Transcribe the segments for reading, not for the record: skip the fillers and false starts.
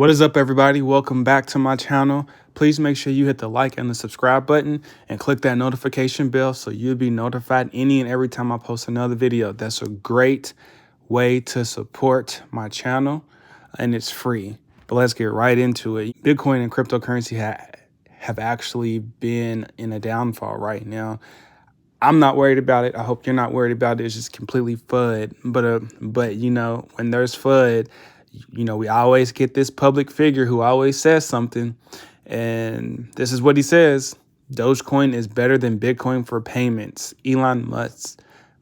What is up, everybody? Welcome back to my channel. Please make sure you hit the like and the subscribe button and click that notification bell so you'll be notified any and every time I post another video. That's a great way to support my channel, and it's free. But let's get right into it. Bitcoin and cryptocurrency have actually been in a downfall right now. I'm not worried about it. I hope you're not worried about it. It's just completely FUD. But you know, when there's FUD, you know, we always get this public figure who always says something. And this is what he says. Dogecoin is better than Bitcoin for payments. Elon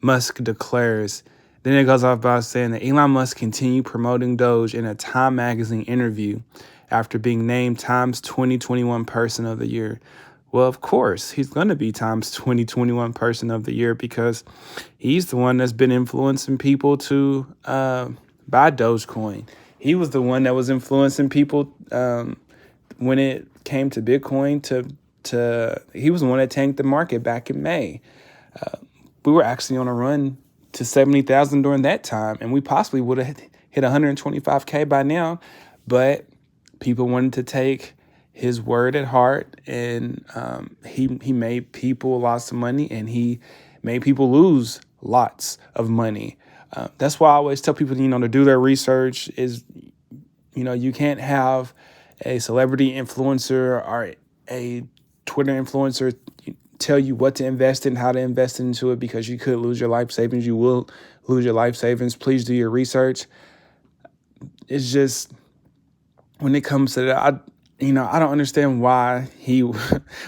Musk declares. Then it goes off by saying that Elon Musk continued promoting Doge in a Time magazine interview after being named Time's 2021 Person of the Year. Well, of course, he's going to be Time's 2021 Person of the Year because he's the one that's been influencing people to buy Dogecoin. He was the one that was influencing people when it came to Bitcoin. He was the one that tanked the market back in May. We were actually on a run to 70,000 during that time, and we possibly would have hit 125K by now, but people wanted to take his word at heart, and he made people lots of money, and he made people lose lots of money. That's why I always tell people, to do their research. Is, you can't have a celebrity influencer or a Twitter influencer tell you what to invest in, how to invest into it, because you could lose your life savings. You will lose your life savings. Please do your research. It's just, when it comes to that, I don't understand why well,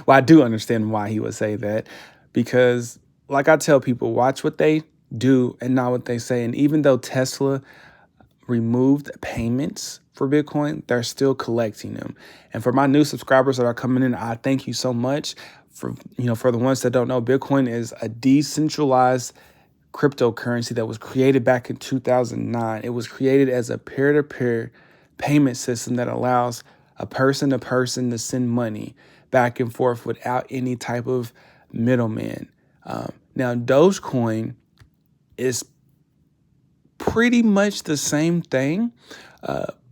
I do understand why he would say that, because like I tell people, watch what they do and not what they say. And even though Tesla removed payments for Bitcoin, they're still collecting them. And for my new subscribers that are coming in, I thank you so much. For the ones that don't know, Bitcoin is a decentralized cryptocurrency that was created back in 2009. It was created as a peer-to-peer payment system that allows a person to person to send money back and forth without any type of middleman. Now, Dogecoin is pretty much the same thing,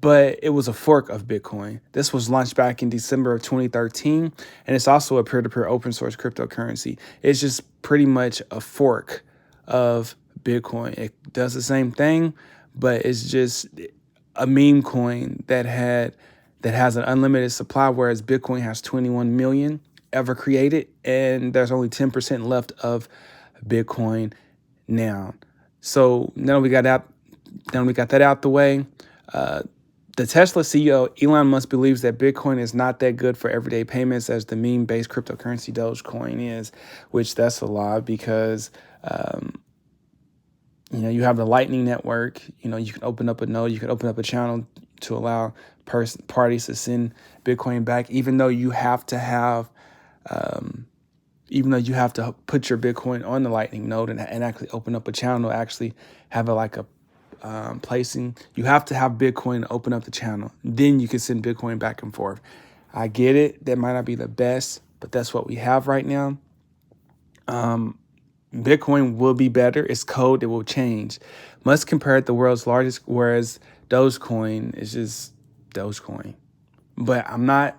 but it was a fork of Bitcoin. This was launched back in December of 2013, and it's also a peer-to-peer open source cryptocurrency. It's just pretty much a fork of Bitcoin. It does the same thing, but it's just a meme coin that has an unlimited supply, whereas Bitcoin has 21 million ever created, and there's only 10% left of Bitcoin now. So now we got that out the way. The Tesla CEO, Elon Musk, believes that Bitcoin is not that good for everyday payments as the meme-based cryptocurrency Dogecoin is, which that's a lie, because you have the Lightning Network. You can open up a node, you can open up a channel to allow parties to send Bitcoin back, even though you have to put your Bitcoin on the Lightning node and actually open up a channel, actually have placing. You have to have Bitcoin to open up the channel. Then you can send Bitcoin back and forth. I get it. That might not be the best, but that's what we have right now. Bitcoin will be better. It's code. It will change. Musk compared the world's largest, whereas Dogecoin is just Dogecoin. But I'm not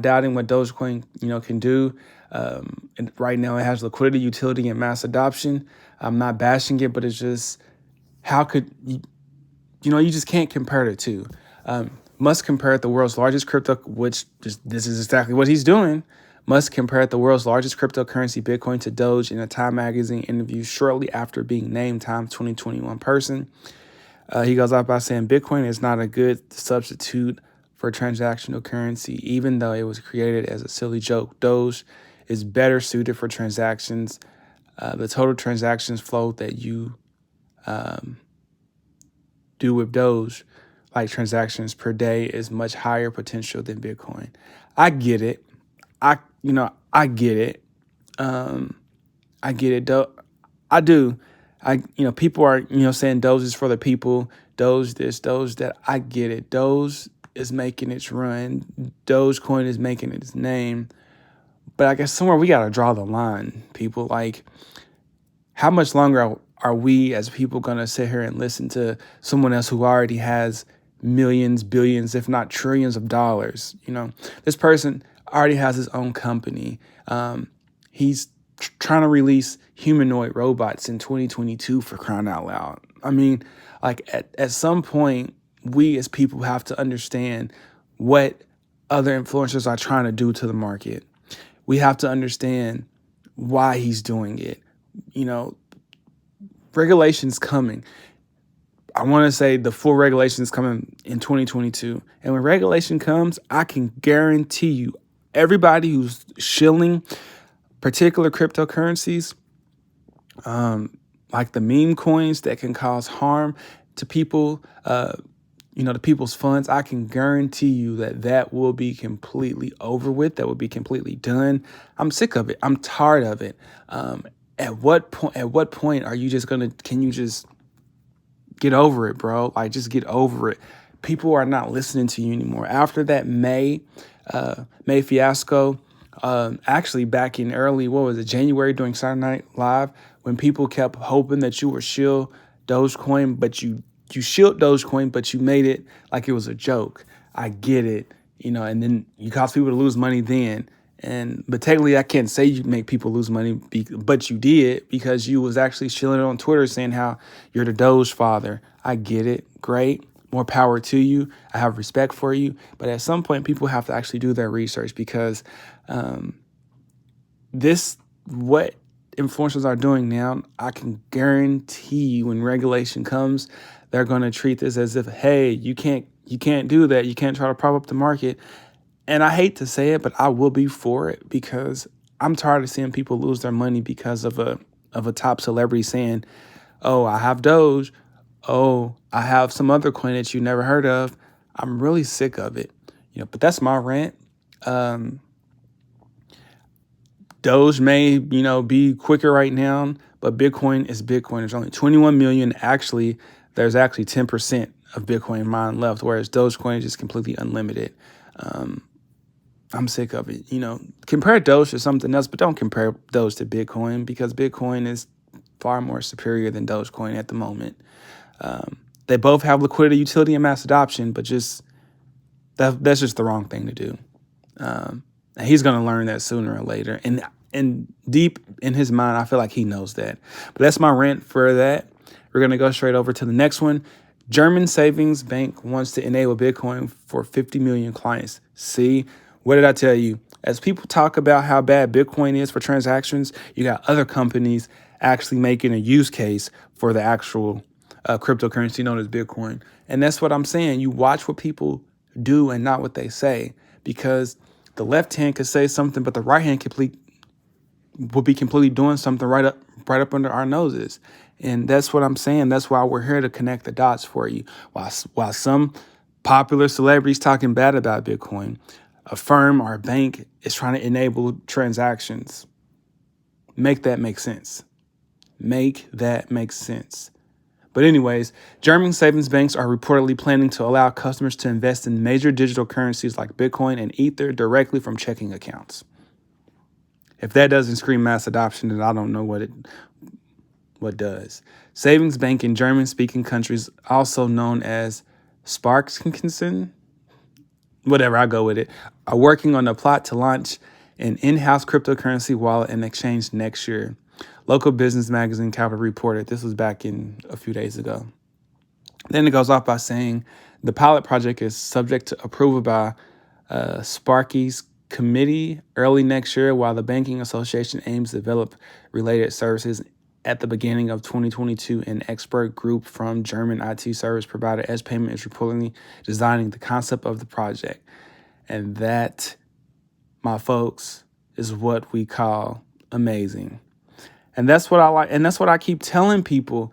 doubting what Dogecoin, can do. And right now it has liquidity, utility, and mass adoption. I'm not bashing it, but it's just, how could you just can't compare the two. Musk compared the world's largest crypto, this is exactly what he's doing. Musk compared the world's largest cryptocurrency, Bitcoin, to Doge in a Time magazine interview shortly after being named Time's 2021 Person. He goes out by saying Bitcoin is not a good substitute for transactional currency, even though it was created as a silly joke. Doge is better suited for transactions. The total transactions flow that you do with Doge, like transactions per day, is much higher potential than Bitcoin. I get it. I get it. I get it. I do. People are, saying Doge is for the people. Doge this, Doge that. I get it. Doge is making its run. Dogecoin is making its name. But I guess somewhere we got to draw the line, people. Like, how much longer are we as people going to sit here and listen to someone else who already has millions, billions, if not trillions of dollars. This person already has his own company. He's trying to release humanoid robots in 2022, for crying out loud. I mean, like at some point, we as people have to understand what other influencers are trying to do to the market. We have to understand why he's doing it. Regulation's coming. I want to say the full regulation is coming in 2022. And when regulation comes, I can guarantee you, everybody who's shilling particular cryptocurrencies, like the meme coins that can cause harm to people, to people's funds, I can guarantee you that will be completely over with. That will be completely done. I'm sick of it. I'm tired of it. At what point are you just can you just get over it, bro? Like, just get over it. People are not listening to you anymore. After that May fiasco, actually back in early, January, during Saturday Night Live, when people kept hoping that you were shield Dogecoin, but you shield Dogecoin, but you made it like it was a joke. I get it, and then you caused people to lose money then. But technically, I can't say you make people lose money, but you did, because you was actually shilling it on Twitter saying how you're the Doge father. I get it. Great. More power to you. I have respect for you. But at some point, people have to actually do their research, because what influencers are doing now, I can guarantee you when regulation comes, they're going to treat this as if, hey, you can't do that. You can't try to prop up the market. And I hate to say it, but I will be for it, because I'm tired of seeing people lose their money because of a top celebrity saying, oh, I have Doge. Oh, I have some other coin that you never heard of. I'm really sick of it. But that's my rant. Doge may, be quicker right now, but Bitcoin is Bitcoin. There's only 21 million. Actually, there's 10% of Bitcoin mined left, whereas Dogecoin is just completely unlimited. I'm sick of it. Compare Doge to something else, but don't compare Doge to Bitcoin, because Bitcoin is far more superior than Dogecoin at the moment. They both have liquidity, utility, and mass adoption, but that's just the wrong thing to do. And he's going to learn that sooner or later. And deep in his mind, I feel like he knows that. But that's my rant for that. We're going to go straight over to the next one. German savings bank wants to enable Bitcoin for 50 million clients. See, what did I tell you? As people talk about how bad Bitcoin is for transactions, you got other companies actually making a use case for the actual cryptocurrency known as Bitcoin. And that's what I'm saying. You watch what people do and not what they say, because the left hand could say something, but the right hand will be completely doing something right up under our noses. And that's what I'm saying. That's why we're here to connect the dots for you. While some popular celebrities talking bad about Bitcoin, a firm or a bank is trying to enable transactions. Make that make sense. Make that make sense. But anyways, German savings banks are reportedly planning to allow customers to invest in major digital currencies like Bitcoin and Ether directly from checking accounts. If that doesn't scream mass adoption, then I don't know what does. Savings bank in German-speaking countries, also known as Sparkassen, whatever, I go with it, are working on a plot to launch an in-house cryptocurrency wallet and exchange next year. Local business magazine Capital reported. This was back in a few days ago. Then it goes off by saying the pilot project is subject to approval by Sparky's committee early next year, while the Banking Association aims to develop related services at the beginning of 2022. An expert group from German IT service provider S Payment is reportedly designing the concept of the project. And that, my folks, is what we call amazing. And that's what I like. And that's what I keep telling people.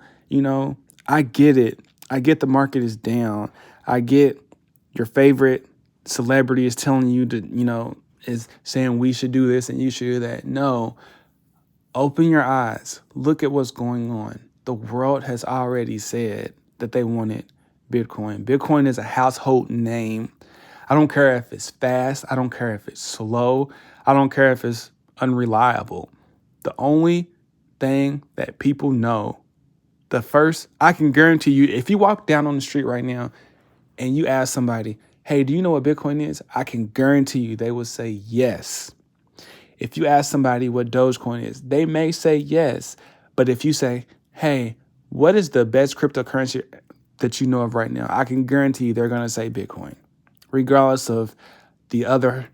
I get it. I get the market is down. I get your favorite celebrity is telling you to, is saying we should do this and you should do that. No, open your eyes. Look at what's going on. The world has already said that they wanted Bitcoin. Bitcoin is a household name. I don't care if it's fast. I don't care if it's slow. I don't care if it's unreliable. The only thing that people know, I can guarantee you, if you walk down on the street right now, and you ask somebody, hey, do you know what Bitcoin is? I can guarantee you they will say yes. If you ask somebody what Dogecoin is, they may say yes. But if you say, hey, what is the best cryptocurrency that you know of right now? I can guarantee you they're going to say Bitcoin, regardless of the other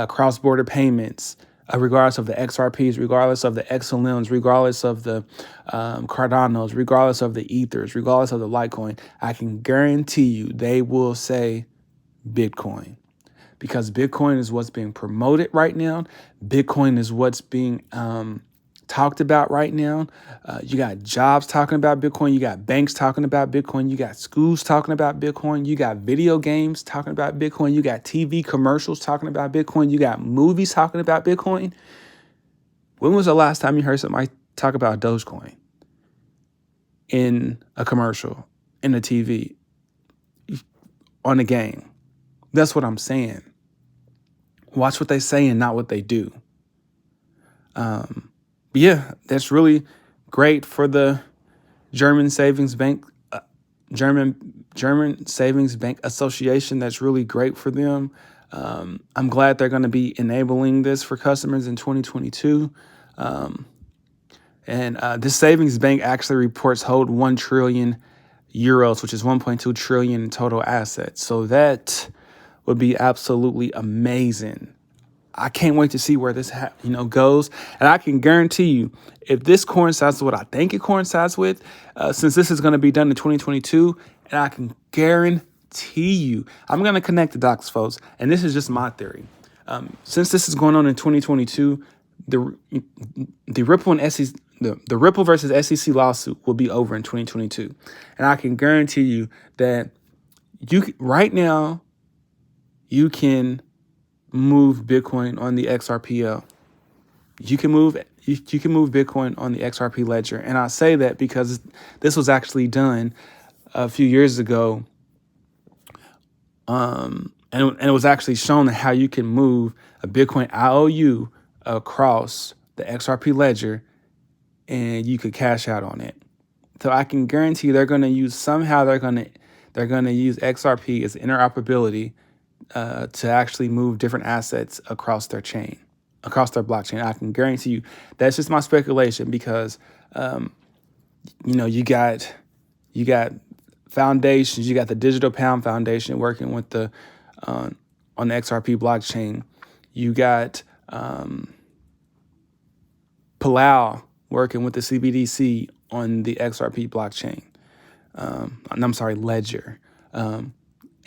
cross-border payments, regardless of the XRPs, regardless of the XLMs, regardless of the Cardanos, regardless of the Ethers, regardless of the Litecoin. I can guarantee you they will say Bitcoin, because Bitcoin is what's being promoted right now. Bitcoin is what's being talked about right now. You got jobs talking about Bitcoin. You got banks talking about Bitcoin. You got schools talking about Bitcoin. You got video games talking about Bitcoin. You got TV commercials talking about Bitcoin. You got movies talking about Bitcoin. When was the last time you heard somebody talk about Dogecoin in a commercial, in a TV, on a game? That's what I'm saying. Watch what they say and not what they do. Yeah, that's really great for the German Savings Bank, German Savings Bank Association. That's really great for them. I'm glad they're going to be enabling this for customers in 2022. And this savings bank actually reports hold 1 trillion euros, which is 1.2 trillion in total assets. So that would be absolutely amazing. I can't wait to see where this goes. And I can guarantee you, if this coincides with what I think it coincides with, since this is going to be done in 2022, and I can guarantee you, I'm going to connect the dots, folks. And this is just my theory. Since this is going on in 2022, the Ripple and SEC, the Ripple versus SEC lawsuit will be over in 2022, and I can guarantee you that right now you can move Bitcoin on the XRPL. You can move Bitcoin on the XRP ledger, and I say that because this was actually done a few years ago, and it was actually shown how you can move a Bitcoin IOU across the XRP ledger, and you could cash out on it. So I can guarantee they're going to use XRP as interoperability to actually move different assets across their chain, across their blockchain. I can guarantee you that's just my speculation, because you got foundations. You got the Digital Pound Foundation working with the on the XRP blockchain. You got Palau working with the CBDC on the XRP blockchain. Ledger.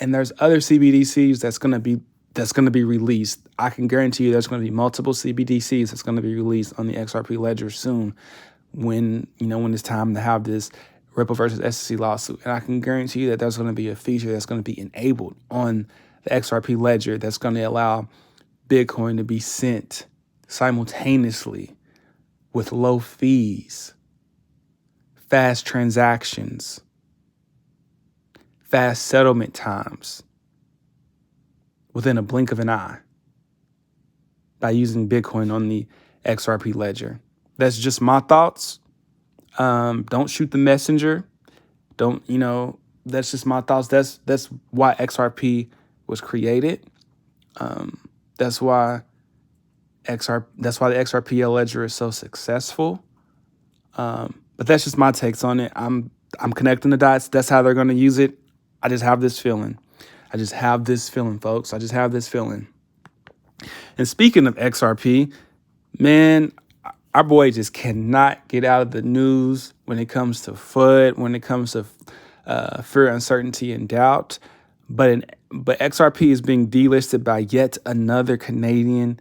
And there's other CBDCs that's going to be released. I can guarantee you there's going to be multiple CBDCs that's going to be released on the XRP ledger soon, when it's time to have this Ripple versus SEC lawsuit. And I can guarantee you that there's going to be a feature that's going to be enabled on the XRP ledger that's going to allow Bitcoin to be sent simultaneously with low fees, fast transactions, fast settlement times within a blink of an eye by using Bitcoin on the XRP ledger. That's just my thoughts. Don't shoot the messenger. That's just my thoughts. That's why XRP was created. That's why the XRPL ledger is so successful. But that's just my takes on it. I'm connecting the dots. That's how they're going to use it. I just have this feeling. Folks. I just have this feeling. And speaking of XRP, man, our boy just cannot get out of the news when it comes to FUD, when it comes to fear, uncertainty, and doubt. But XRP is being delisted by yet another Canadian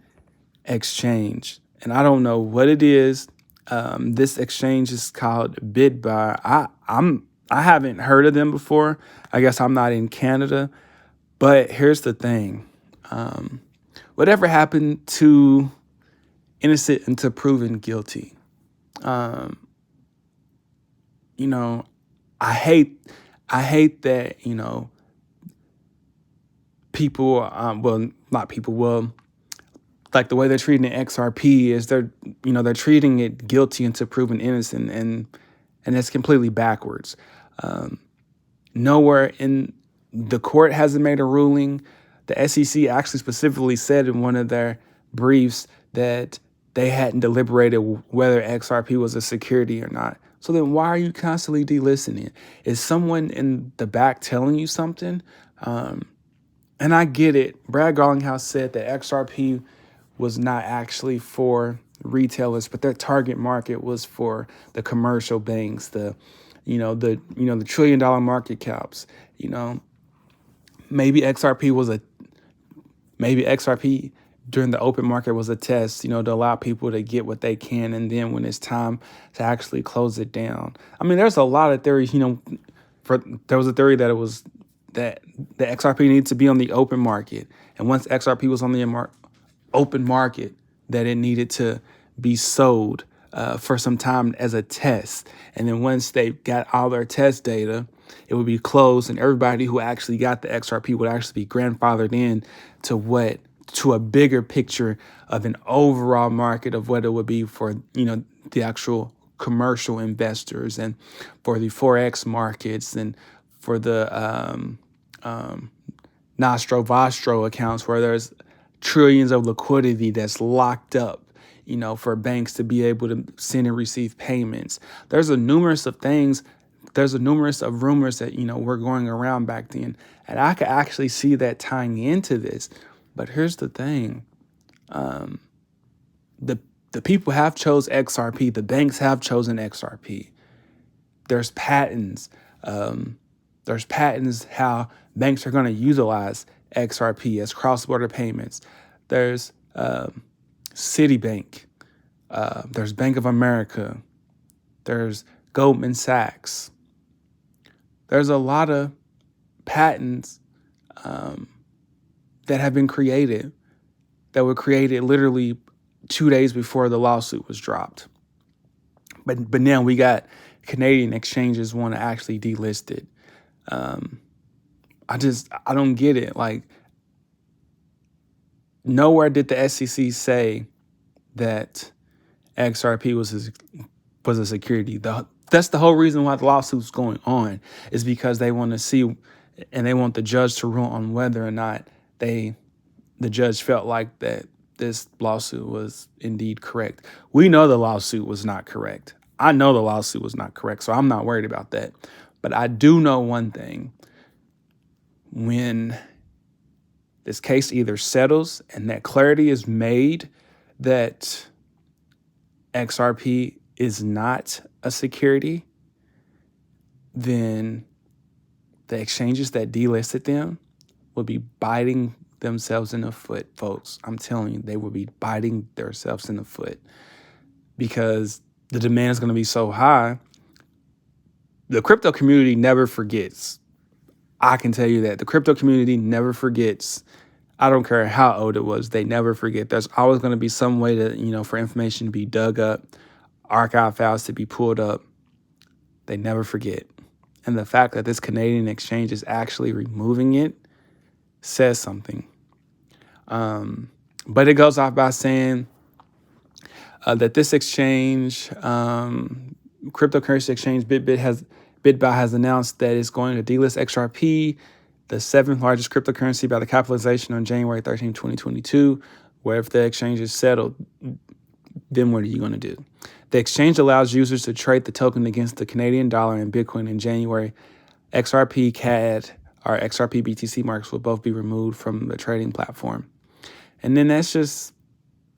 exchange. And I don't know what it is. This exchange is called Bitbuy. I haven't heard of them before. I guess I'm not in Canada. But here's the thing. Whatever happened to innocent until proven guilty? I hate that, people, not people, like the way they're treating the XRP is they're treating it guilty until proven innocent, and it's completely backwards. Nowhere in The court hasn't made a ruling. The SEC actually specifically said in one of their briefs that they hadn't deliberated whether XRP was a security or not. So then why are you constantly delisting it? Is someone in the back telling you something? And I get it. Brad Garlinghouse said that XRP was not actually for retailers, but their target market was for the commercial banks, the $1 trillion market caps. Maybe XRP during the open market was a test, to allow people to get what they can, and then when it's time to actually close it down. I mean, there's a lot of theories. There was a theory that it was that the XRP needs to be on the open market, and once XRP was on the open market, that it needed to be sold for some time as a test, and then once they got all their test data, it would be closed, and everybody who actually got the XRP would actually be grandfathered in to a bigger picture of an overall market of what it would be for the actual commercial investors and for the forex markets and for the Nostro Vostro accounts where there's trillions of liquidity that's locked up, for banks to be able to send and receive payments. There's a numerous of rumors that, were going around back then. And I could actually see that tying into this. But here's the thing. The people have chose XRP. The banks have chosen XRP. There's patents. There's patents how banks are going to utilize XRP as cross-border payments. There's Citibank. There's Bank of America. There's Goldman Sachs. There's a lot of patents that have been created that were created literally 2 days before the lawsuit was dropped. But now we got Canadian exchanges want to actually delist it. I don't get it. Like, nowhere did the SEC say that XRP was a security. That's the whole reason why the lawsuit's going on, is because they want to see and they want the judge to rule on whether or not the judge felt like that this lawsuit was indeed correct. We know the lawsuit was not correct. I know the lawsuit was not correct, so I'm not worried about that. But I do know one thing. When this case either settles and that clarity is made that XRP is not a security, then the exchanges that delisted them will be biting themselves in the foot, folks. I'm telling you, they will be biting themselves in the foot because the demand is going to be so high. The crypto community never forgets. I can tell you that. The crypto community never forgets. I don't care how old it was. They never forget. There's always going to be some way to, for information to be dug up, archive files to be pulled up. They never forget. And the fact that this Canadian exchange is actually removing it says something. But it goes off by saying that this exchange, cryptocurrency exchange, Bitbuy has announced that it's going to delist XRP, the seventh largest cryptocurrency by the capitalization, on January 13, 2022, where if the exchange is settled, then what are you going to do? The exchange allows users to trade the token against the Canadian dollar and Bitcoin in January. XRP CAD or XRP BTC marks will both be removed from the trading platform. And then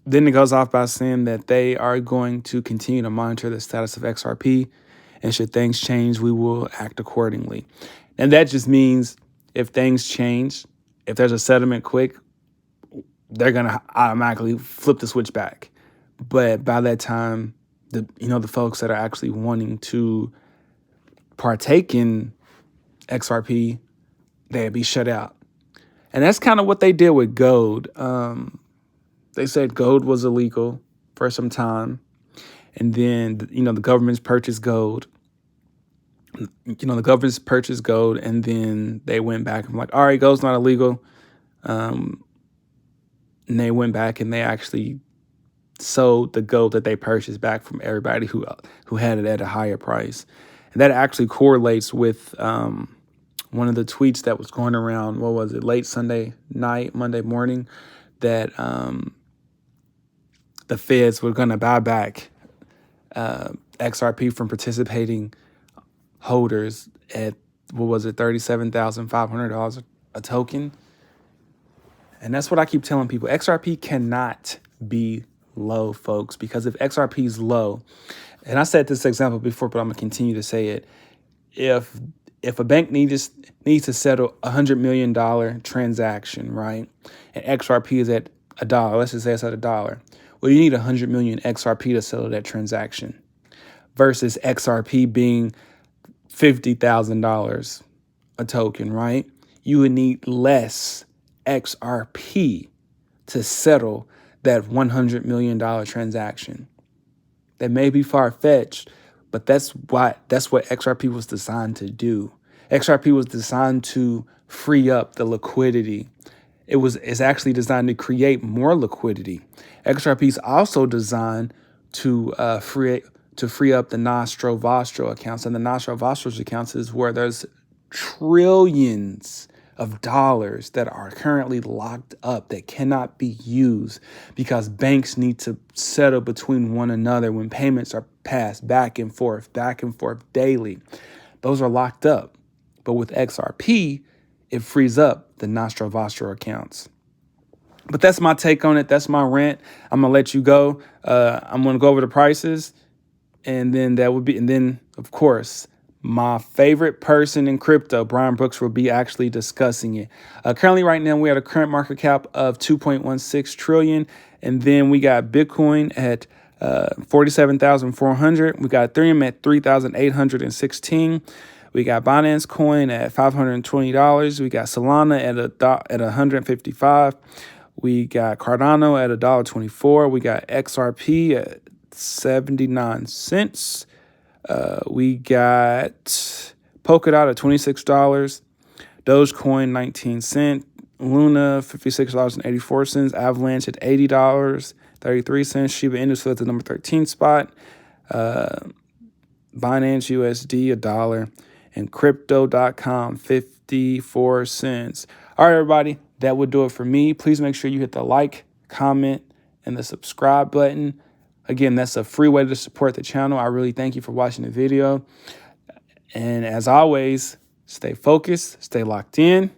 then it goes off by saying that they are going to continue to monitor the status of XRP, and should things change, we will act accordingly. And that just means if things change, if there's a settlement quick, they're going to automatically flip the switch back. But by that time, the folks that are actually wanting to partake in XRP, they'd be shut out. And that's kind of what they did with gold. They said gold was illegal for some time. And then, the government's purchased gold. The government's purchased gold, and then they went back and like, all right, gold's not illegal. And they went back and they actually sold the gold that they purchased back from everybody who had it at a higher price. And that actually correlates with one of the tweets that was going around, what was it, late Sunday night, Monday morning, that the feds were going to buy back XRP from participating holders at, what was it, $37,500 a token. And that's what I keep telling people. XRP cannot be low, folks, because if XRP is low, and I said this example before, but I'm going to continue to say it. If a bank needs to settle $100 million transaction, right, and XRP is at $1, let's just say it's at $1. Well, you need 100 million XRP to settle that transaction versus XRP being $50,000 a token, right? You would need less XRP to settle that $100 million transaction. That may be far-fetched, but that's what XRP was designed to do. XRP was designed to free up the liquidity. It's actually designed to create more liquidity. XRP is also designed to free up the Nostro Vostro accounts, and the Nostro Vostro accounts is where there's trillions of dollars that are currently locked up that cannot be used because banks need to settle between one another when payments are passed back and forth daily. Those are locked up. But with XRP, it frees up the Nostro Vostro accounts. But that's my take on it. That's my rant. I'm going to let you go. I'm going to go over the prices. And then of course, my favorite person in crypto, Brian Brooks, will be actually discussing it. Currently, right now, we have a current market cap of 2.16 trillion. And then we got Bitcoin at 47,400. We got Ethereum at 3,816. We got Binance Coin at $520. We got Solano at $155. We got Cardano at $1.24. We got XRP at 79 cents. We got Polkadot at $26, Dogecoin 19 cents, Luna $56.84, Avalanche at $80.33, Shiba Inu still at the number 13 spot, Binance USD $1, and Crypto.com 54 cents. All right, everybody, that would do it for me. Please make sure you hit the like, comment, and the subscribe button. Again, that's a free way to support the channel. I really thank you for watching the video. And as always, stay focused, stay locked in.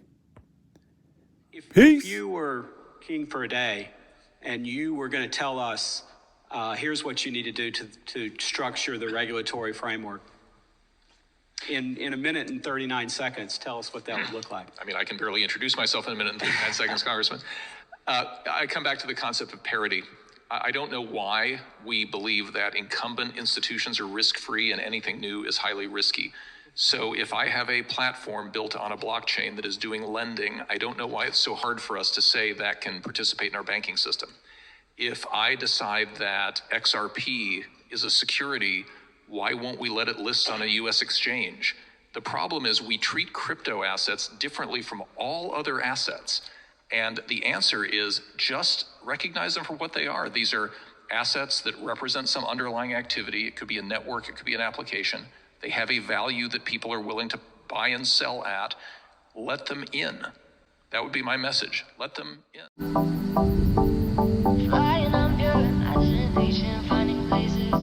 If you were king for a day and you were going to tell us, here's what you need to do to structure the regulatory framework, in a minute and 39 seconds, tell us what that would look like. I mean, I can barely introduce myself in a minute and 39 seconds, Congressman. I come back to the concept of parity. I don't know why we believe that incumbent institutions are risk-free and anything new is highly risky. So if I have a platform built on a blockchain that is doing lending, I don't know why it's so hard for us to say that can participate in our banking system. If I decide that XRP is a security, why won't we let it list on a US exchange? The problem is we treat crypto assets differently from all other assets. And the answer is just recognize them for what they are. These are assets that represent some underlying activity. It could be a network, it could be an application. They have a value that people are willing to buy and sell at. Let them in. That would be my message. Let them in.